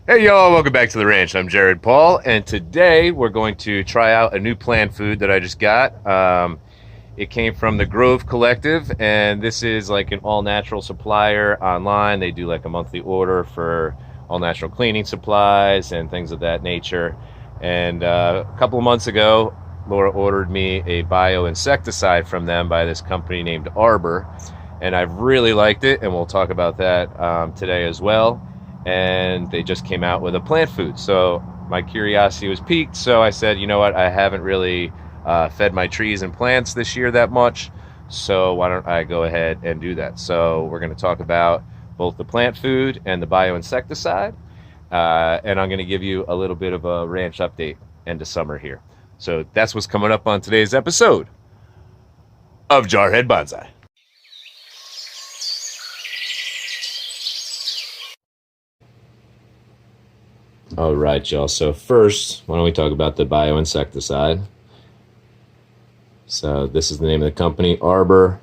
Hey y'all, welcome back to the ranch. I'm Jared Paul, and today we're going to try out a new plant food that I just got. It came from the Grove Collective, and this is like an all natural supplier online. They do like a monthly order for all natural cleaning supplies and things of that nature. And a couple of months ago, Laura ordered me a bioinsecticide from them by this company named Arber, and I've really liked it, and we'll talk about that today as well. And they just came out with a plant food. So my curiosity was piqued. So I said, you know what? I haven't really fed my trees and plants this year that much. So why don't I go ahead and do that? So we're going to talk about both the plant food and the bioinsecticide. And I'm going to give you a little bit of a ranch update end of summer here. So that's what's coming up on today's episode of Jarhead Bonsai. All right, y'all. So first, why don't we talk about the bioinsecticide? So this is the name of the company, Arber.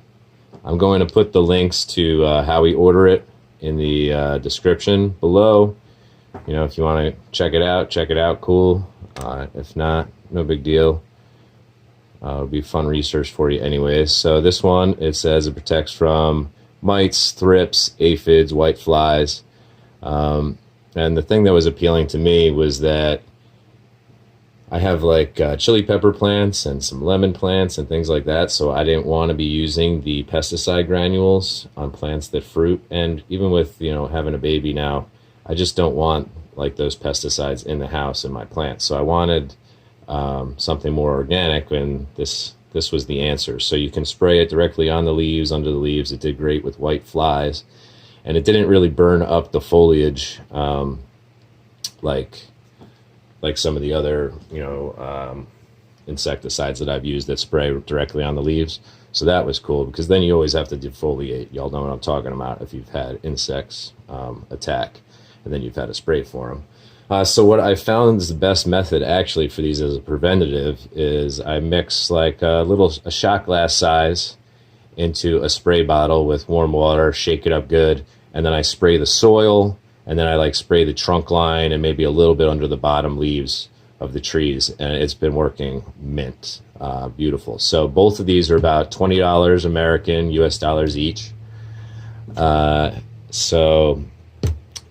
I'm going to put the links to how we order it in the description below. You know, if you want to check it out, cool. If not, no big deal. It'll be fun research for you anyways. So this one, it says it protects from mites, thrips, aphids, white flies. And the thing that was appealing to me was that I have like chili pepper plants and some lemon plants and things like that. So I didn't want to be using the pesticide granules on plants that fruit. And even with, you know, having a baby now, I just don't want like those pesticides in the house in my plants. So I wanted something more organic, and this was the answer. So you can spray it directly on the leaves, under the leaves. It did great with white flies. And it didn't really burn up the foliage like some of the other, insecticides that I've used that spray directly on the leaves. So that was cool, because then you always have to defoliate. Y'all know what I'm talking about if you've had insects attack and then you've had to spray for them. So what I found is the best method actually for these as a preventative is I mix like a shot glass size into a spray bottle with warm water, shake it up good, and then I spray the soil, and then I like spray the trunk line and maybe a little bit under the bottom leaves of the trees, and it's been working mint. Beautiful. So both of these are about $20 American, US dollars each. So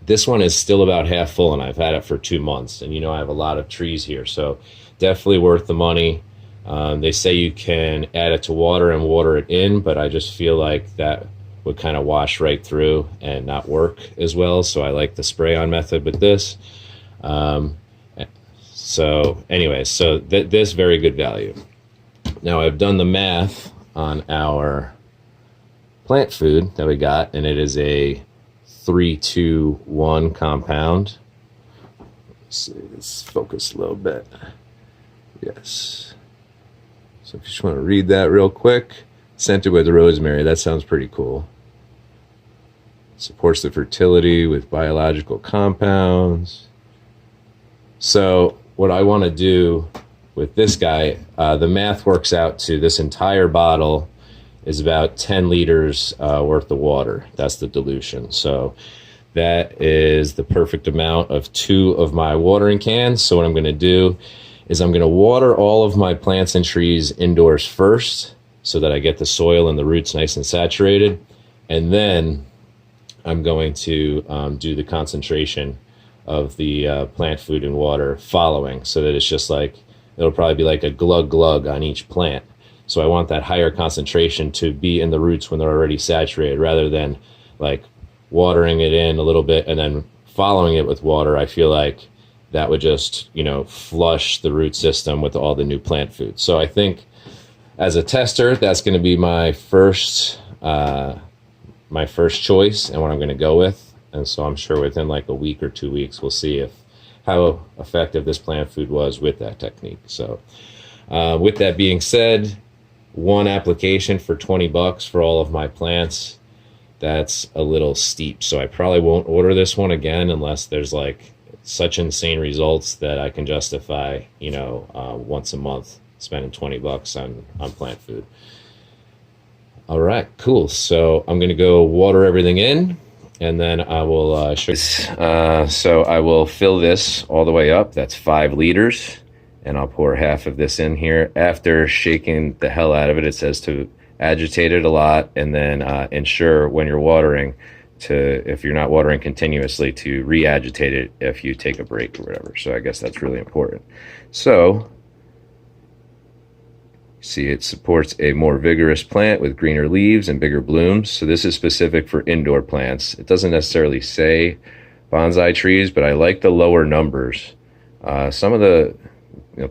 this one is still about half full, and I've had it for 2 months, and I have a lot of trees here, so definitely worth the money. They say you can add it to water and water it in, but I just feel like that would kind of wash right through and not work as well. So I like the spray on method with this. So anyways, so this very good value. Now I've done the math on our plant food that we got, and it is a 3-2-1 compound. Let's see, let's focus a little bit. Yes. So if you just want to read that real quick, scented with rosemary, that sounds pretty cool. Supports the fertility with biological compounds. So what I want to do with this guy, the math works out to this entire bottle is about 10 liters worth of water. That's the dilution. So that is the perfect amount of 2 of my watering cans. So what I'm going to do is I'm going to water all of my plants and trees indoors first so that I get the soil and the roots nice and saturated. And then I'm going to do the concentration of the plant food and water following, so that it's just like, it'll probably be like a glug glug on each plant. So I want that higher concentration to be in the roots when they're already saturated, rather than like watering it in a little bit and then following it with water. I feel like that would just, flush the root system with all the new plant food. So I think as a tester, that's going to be my first choice and what I'm going to go with. And so I'm sure within like a week or 2 weeks, we'll see how effective this plant food was with that technique. So with that being said, one application for $20 for all of my plants, that's a little steep. So I probably won't order this one again unless there's like such insane results that I can justify, once a month spending $20 on plant food. All right, cool. So I'm going to go water everything in, and then I will show so I will fill this all the way up. That's 5 liters, and I'll pour half of this in here. After shaking the hell out of it, it says to agitate it a lot, and then ensure when you're watering if you're not watering continuously, to re-agitate it if you take a break or whatever. So I guess that's really important. So see, it supports a more vigorous plant with greener leaves and bigger blooms. So this is specific for indoor plants. It doesn't necessarily say bonsai trees, but I like the lower numbers. Some of the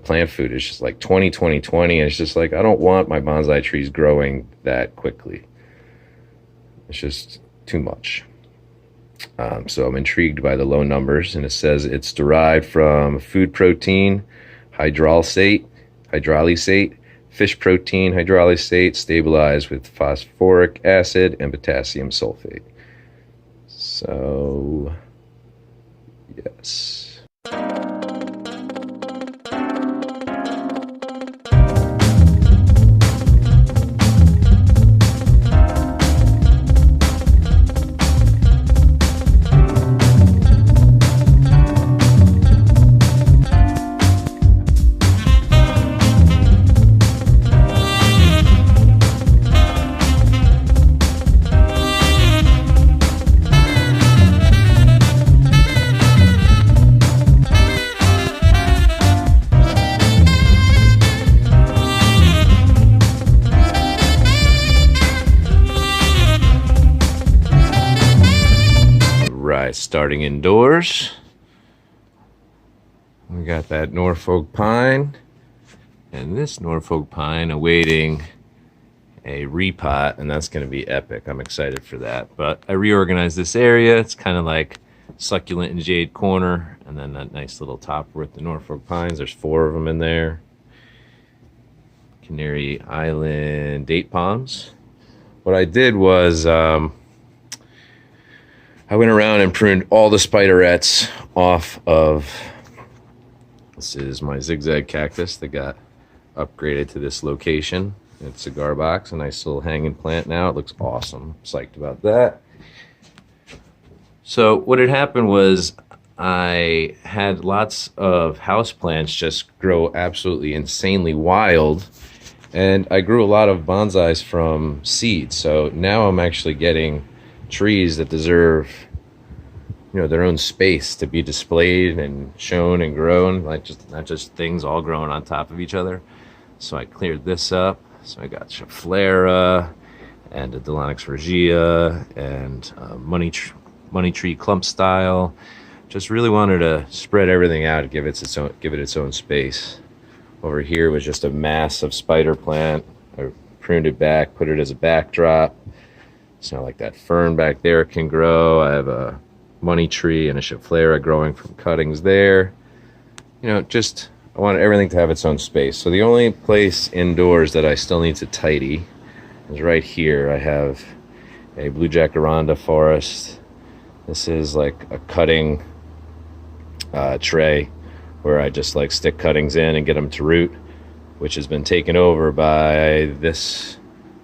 plant food is just like 20, 20, 20, and it's just like, I don't want my bonsai trees growing that quickly. It's just too much. So I'm intrigued by the low numbers, and it says it's derived from food protein, hydrolysate, fish protein, hydrolysate, stabilized with phosphoric acid and potassium sulfate. So, yes. Starting indoors, we got that Norfolk pine, and this Norfolk pine awaiting a repot, and that's going to be epic. I'm excited for that. But I reorganized this area. It's kind of like succulent and jade corner, and then that nice little topper with the Norfolk pines. There's 4 of them in there. Canary Island date palms. What I did was I went around and pruned all the spiderets off of, this is my zigzag cactus that got upgraded to this location. It's a cigar box, a nice little hanging plant now. It looks awesome. Psyched about that. So what had happened was I had lots of house plants just grow absolutely insanely wild, and I grew a lot of bonsais from seeds. So now I'm actually getting trees that deserve, their own space to be displayed and shown and grown, like not just things all growing on top of each other. So I cleared this up. So I got Schefflera and a Dilonix regia and money tree clump style. Just really wanted to spread everything out, give it its own space. Over here was just a massive spider plant. I pruned it back, put it as a backdrop. It's not like that fern back there can grow. I have a money tree and a Schefflera growing from cuttings there. I wanted everything to have its own space. So the only place indoors that I still need to tidy is right here. I have a blue Jacaranda forest. This is like a cutting tray where I just like stick cuttings in and get them to root, which has been taken over by this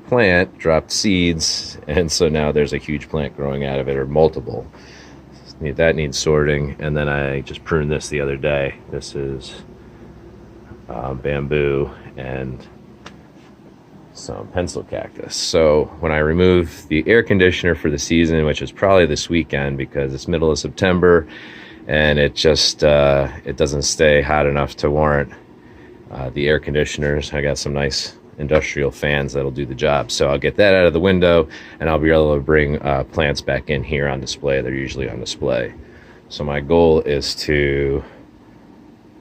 plant, dropped seeds, and so now there's a huge plant growing out of it, or multiple. That needs sorting. And then I just pruned this the other day. This is bamboo and some pencil cactus. So when I remove the air conditioner for the season, which is probably this weekend because it's middle of September and it just it doesn't stay hot enough to warrant the air conditioners. I got some nice industrial fans that'll do the job. So I'll get that out of the window, and I'll be able to bring plants back in here on display. They're usually on display. So my goal is to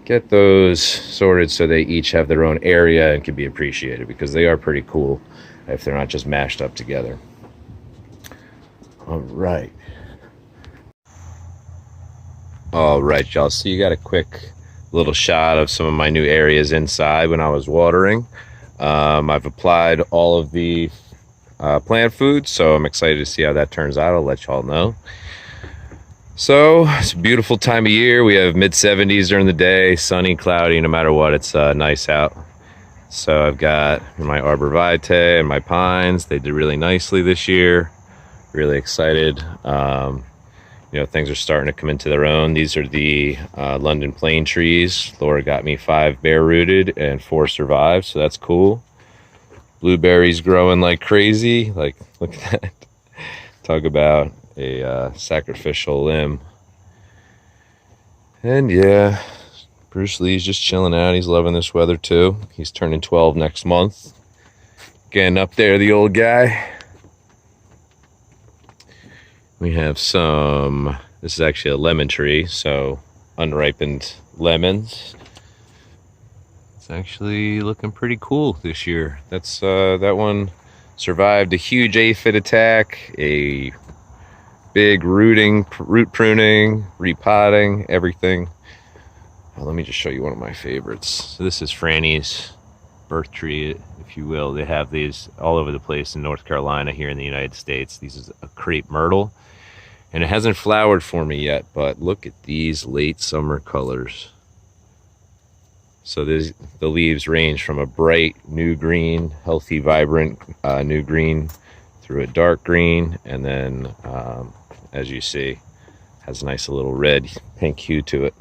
get those sorted so they each have their own area and can be appreciated, because they are pretty cool if they're not just mashed up together. All right, y'all. So you got a quick little shot of some of my new areas inside when I was watering. I've applied all of the plant food, so I'm excited to see how that turns out. I'll let y'all know. So it's a beautiful time of year. We have mid-70s during the day, sunny, cloudy, no matter what, it's nice out. So I've got my arborvitae and my pines. They did really nicely this year. Really excited. You know, things are starting to come into their own. These are the London plane trees. Laura got me 5 bare rooted and 4 survived, so that's cool. Blueberries growing like crazy. Like, look at that. Talk about a sacrificial limb. And yeah, Bruce Lee's just chilling out. He's loving this weather too. He's turning 12 next month. Getting up there, the old guy. We have some, this is actually a lemon tree, so unripened lemons. It's actually looking pretty cool this year. That's that one survived a huge aphid attack, a big root pruning, repotting, everything. Well, let me just show you one of my favorites. So this is Franny's birth tree, if you will. They have these all over the place in North Carolina, here in the United States. This is a crepe myrtle, and it hasn't flowered for me yet, but look at these late summer colors. So the leaves range from a bright new green, healthy, vibrant new green, through a dark green, and then as you see, has a nice little red pink hue to it.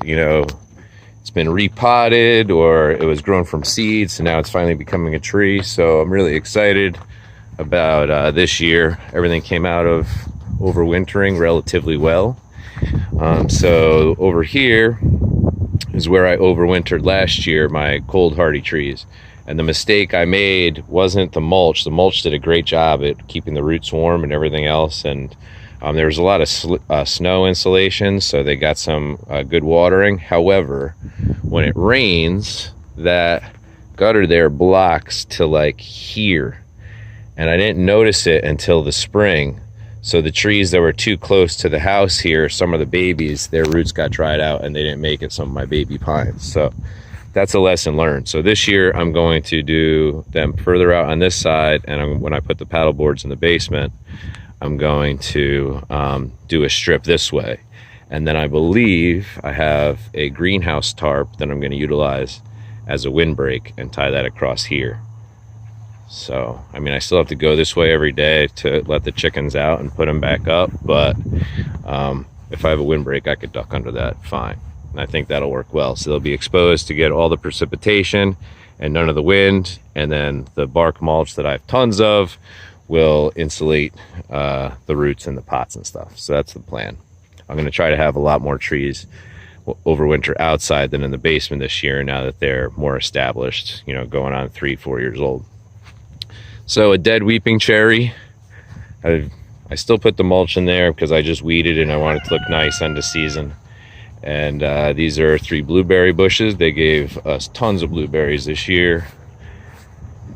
You know, it's been repotted, or it was grown from seeds, so now it's finally becoming a tree. So I'm really excited about this year. Everything came out of overwintering relatively well. So over here is where I overwintered last year, my cold hardy trees. And the mistake I made wasn't the mulch. The mulch did a great job at keeping the roots warm and everything else. And there was a lot of snow insulation, so they got some good watering. However, when it rains, that gutter there blocks to like here. And I didn't notice it until the spring. So the trees that were too close to the house here, some of the babies, their roots got dried out and they didn't make it, some of my baby pines. So that's a lesson learned. So this year I'm going to do them further out on this side, and when I put the paddle boards in the basement, I'm going to do a strip this way. And then I believe I have a greenhouse tarp that I'm going to utilize as a windbreak and tie that across here. So, I mean, I still have to go this way every day to let the chickens out and put them back up. But if I have a windbreak, I could duck under that fine. And I think that'll work well. So they'll be exposed to get all the precipitation and none of the wind. And then the bark mulch that I have tons of will insulate the roots and the pots and stuff. So that's the plan. I'm going to try to have a lot more trees overwinter outside than in the basement this year, now that they're more established, you know, going on 3-4 years old. So a dead weeping cherry. I still put the mulch in there because I just weeded and I want it to look nice end of season. And these are 3 blueberry bushes. They gave us tons of blueberries this year.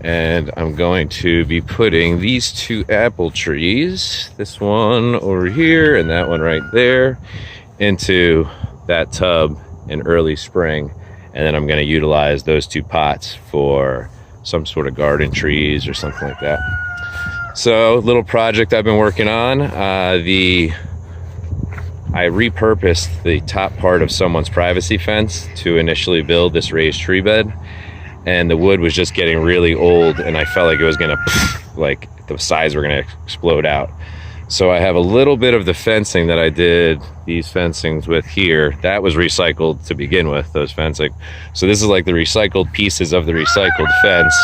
And I'm going to be putting these 2 apple trees, this one over here and that one right there, into that tub in early spring. And then I'm going to utilize those 2 pots for some sort of garden trees or something like that. So, little project I've been working on. I repurposed the top part of someone's privacy fence to initially build this raised tree bed. And the wood was just getting really old, and I felt like it was gonna, like the sides were gonna explode out. So I have a little bit of the fencing that I did these fencings with here. That was recycled to begin with, those fencing. So this is like the recycled pieces of the recycled fence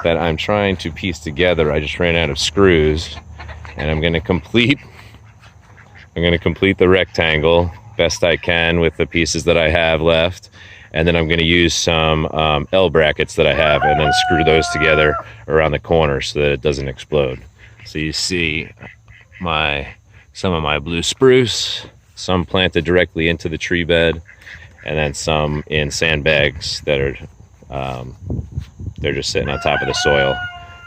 that I'm trying to piece together. I just ran out of screws, and I'm gonna complete the rectangle best I can with the pieces that I have left. And then I'm going to use some L brackets that I have and then screw those together around the corner so that it doesn't explode. So you see some of my blue spruce some planted directly into the tree bed, and then some in sandbags that are they're just sitting on top of the soil,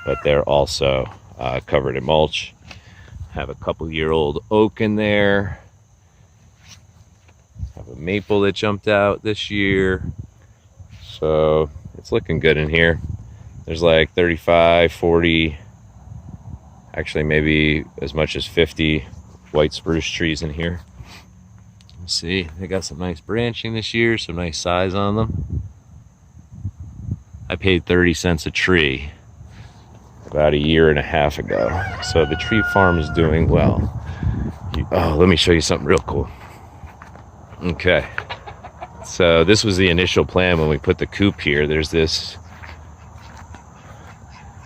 but they're also covered in mulch. Have a couple-year-old oak in there. Have a maple that jumped out this year. So it's looking good in here. There's like 35, 40, actually maybe as much as 50 white spruce trees in here. Let's see, they got some nice branching this year, some nice size on them. I paid 30 cents a tree about a year and a half ago. So the tree farm is doing well. Oh, let me show you something real cool. Okay. So this was the initial plan when we put the coop here. There's this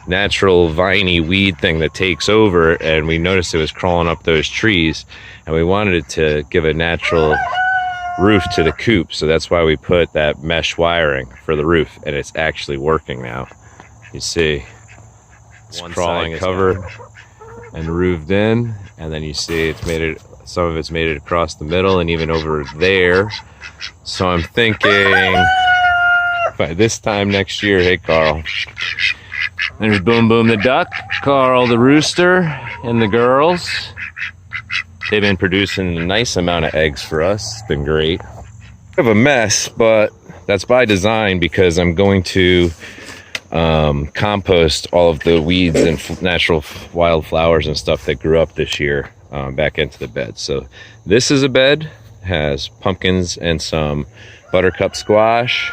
natural viney weed thing that takes over, and we noticed it was crawling up those trees, and we wanted it to give a natural roof to the coop. So that's why we put that mesh wiring for the roof, and it's actually working now. You see, it's crawling covered and roofed in, and then you see it's made it, some of it's made it across the middle and even over there. So I'm thinking by this time next year, hey Carl, there's Boom Boom the duck, Carl the rooster, and the girls. They've been producing a nice amount of eggs for us. It's been great. Bit of a mess, but that's by design because I'm going to compost all of the weeds and natural wildflowers and stuff that grew up this year back into the bed. So this is a bed, has pumpkins and some buttercup squash.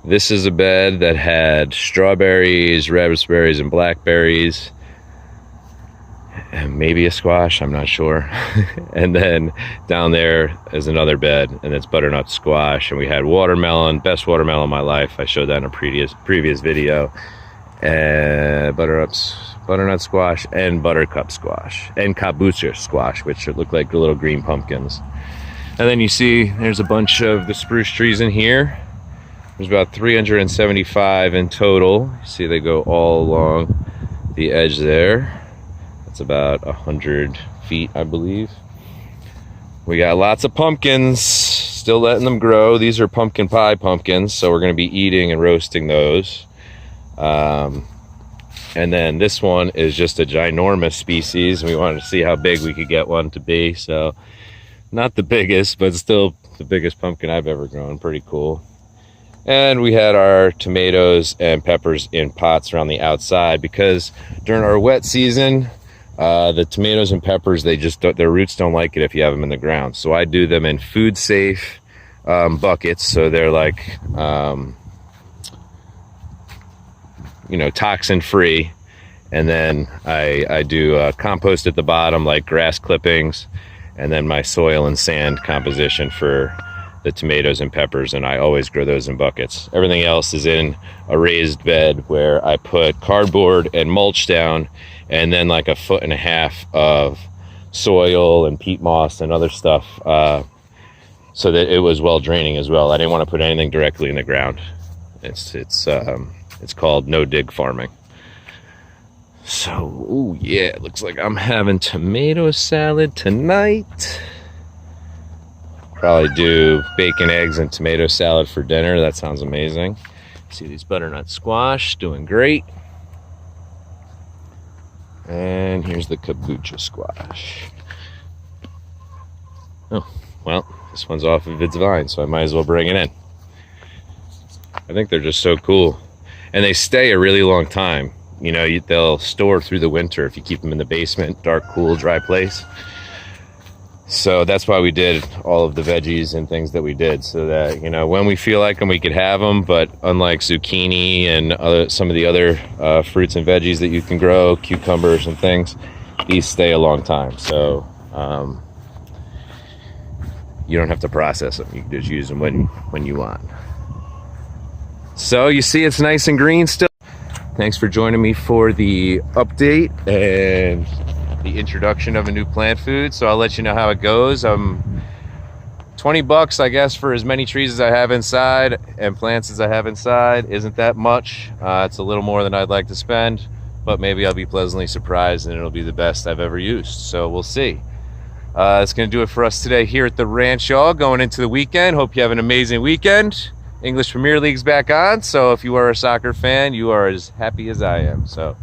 This is a bed that had strawberries, raspberries, and blackberries, and maybe a squash, I'm not sure. And then down there is another bed, and it's butternut squash, and we had watermelon, best watermelon of my life. I showed that in a previous video. And butternut squash and buttercup squash and kabocha squash, which look like the little green pumpkins. And then you see there's a bunch of the spruce trees in here. There's about 375 in total. You see they go all along the edge there. That's about 100 feet, I believe. We got lots of pumpkins, still letting them grow. These are pumpkin pie pumpkins, so we're going to be eating and roasting those. And then this one is just a ginormous species. We wanted to see how big we could get one to be. So not the biggest, but still the biggest pumpkin I've ever grown. Pretty cool. And we had our tomatoes and peppers in pots around the outside because during our wet season, the tomatoes and peppers, they just don't, their roots don't like it if you have them in the ground. So I do them in food safe buckets. So they're like, you know, toxin free. And then I do compost at the bottom, like grass clippings, and then my soil and sand composition for the tomatoes and peppers, and I always grow those in buckets. Everything else is in a raised bed where I put cardboard and mulch down, and then like 1.5 feet of soil and peat moss and other stuff, so that it was well draining as well. I didn't want to put anything directly in the ground. It's called no dig farming. So, ooh, yeah, it looks like I'm having tomato salad tonight. Probably do bacon, eggs, and tomato salad for dinner. That sounds amazing. See these butternut squash doing great. And here's the kabocha squash. Oh, well, this one's off of its vine, so I might as well bring it in. I think they're just so cool. And they stay a really long time. You know, they'll store through the winter if you keep them in the basement, dark, cool, dry place. So that's why we did all of the veggies and things that we did, so that, you know, when we feel like them, we could have them. But unlike zucchini and some of the other fruits and veggies that you can grow, cucumbers and things, these stay a long time. So you don't have to process them. You can just use them when you want. So you see it's nice and green still. Thanks for joining me for the update and the introduction of a new plant food. So I'll let you know how it goes. $20, I guess, for as many trees as I have inside and plants as I have inside isn't that much. It's a little more than I'd like to spend, but maybe I'll be pleasantly surprised and it'll be the best I've ever used. So we'll see. That's going to do it for us today here at the ranch, y'all. Going into the weekend. Hope you have an amazing weekend. English Premier League's back on, so if you are a soccer fan, you are as happy as I am. So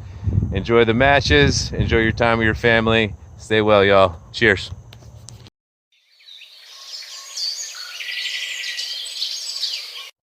enjoy the matches. Enjoy your time with your family. Stay well, y'all. Cheers.